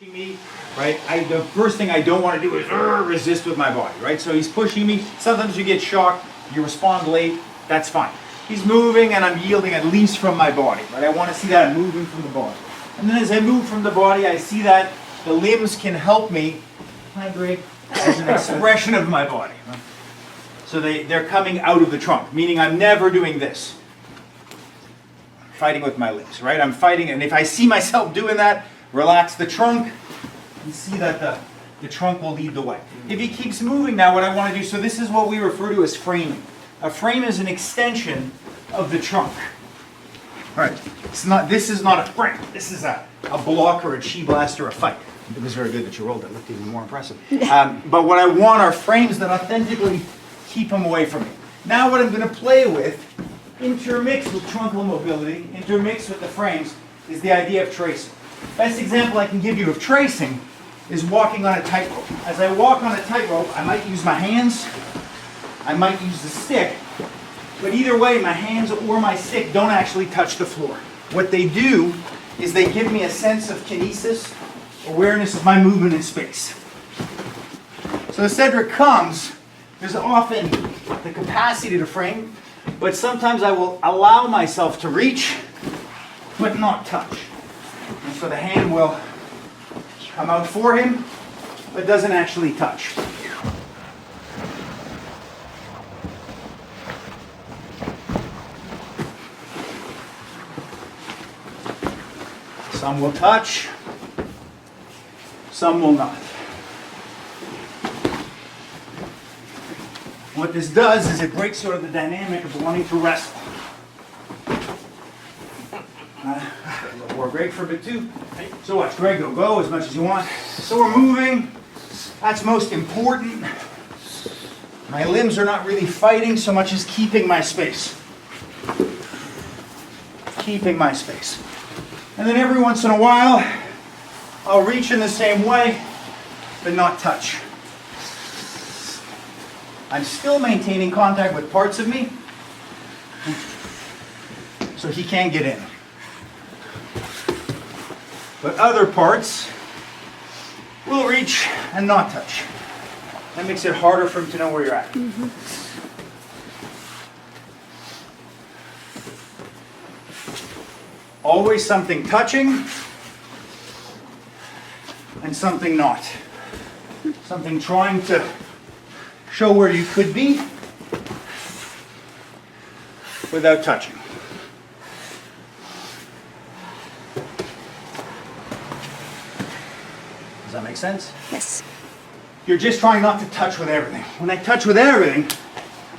Me, right? The first thing I don't want to do is resist with my body, right? So he's pushing me. Sometimes you get shocked, you respond late, that's fine. He's moving and I'm yielding at least from my body, right? I want to see that I'm moving from the body. And then as I move from the body, I see that the limbs can help me, hi Greg, as an expression of my body. Right? So they're coming out of the trunk, meaning I'm never doing this. Fighting with my limbs, right? I'm fighting, and if I see myself doing that, relax the trunk and see that the trunk will lead the way. If he keeps moving now, what I want to do, so this is what we refer to as framing. A frame is an extension of the trunk. All right, this is not a frame. This is a block or a chi blast or a fight. It was very good that you rolled it. It looked even more impressive. But what I want are frames that authentically keep him away from me. Now what I'm going to play with, intermixed with truncal mobility, intermixed with the frames, is the idea of tracing. Best example I can give you of tracing is walking on a tightrope. As I walk on a tightrope, I might use my hands, I might use the stick, but either way, my hands or my stick don't actually touch the floor. What they do is they give me a sense of kinesis, awareness of my movement in space. So as Cedric comes, there's often the capacity to frame, but sometimes I will allow myself to reach, but not touch. And so the hand will come out for him, but doesn't actually touch. Some will touch, some will not. What this does is it breaks sort of the dynamic of wanting to wrestle. A little more Greg for a bit too. So watch Greg go as much as you want. So we're moving. That's most important. My limbs are not really fighting so much as keeping my space. Keeping my space. And then every once in a while, I'll reach in the same way, but not touch. I'm still maintaining contact with parts of me, so he can't get in. But other parts will reach and not touch. That makes it harder for him to know where you're at. Mm-hmm. Always something touching and something not. Something trying to show where you could be without touching. Does that make sense? Yes. You're just trying not to touch with everything. When I touch with everything,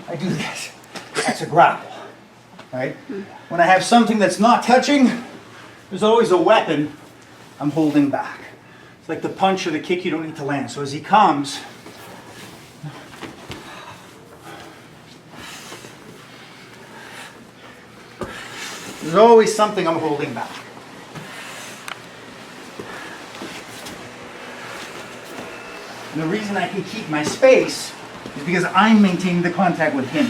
I do this. That's a grapple, right? When I have something that's not touching, there's always a weapon I'm holding back. It's like the punch or the kick you don't need to land. So as he comes, there's always something I'm holding back. And the reason I can keep my space is because I'm maintaining the contact with him.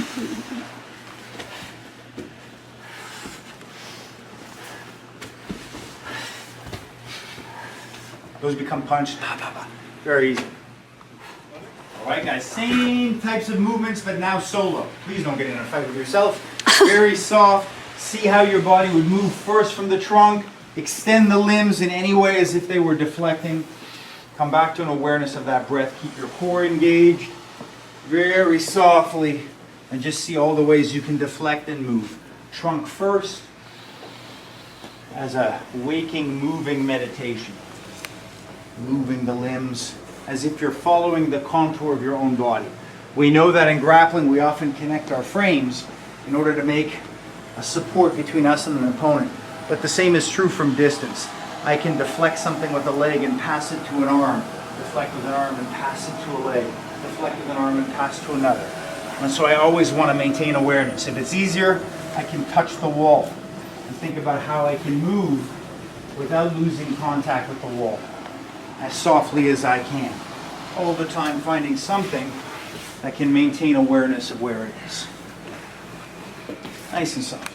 Those become punched. Very easy. All right, guys, same types of movements, but now solo. Please don't get in a fight with yourself. Very soft. See how your body would move first from the trunk. Extend the limbs in any way as if they were deflecting. Come back to an awareness of that breath. Keep your core engaged very softly and just see all the ways you can deflect and move. Trunk first as a waking, moving meditation. Moving the limbs as if you're following the contour of your own body. We know that in grappling we often connect our frames in order to make a support between us and an opponent. But the same is true from distance. I can deflect something with a leg and pass it to an arm. Deflect with an arm and pass it to a leg. Deflect with an arm and pass to another. And so I always want to maintain awareness. If it's easier, I can touch the wall and think about how I can move without losing contact with the wall as softly as I can. All the time finding something that can maintain awareness of where it is. Nice and soft.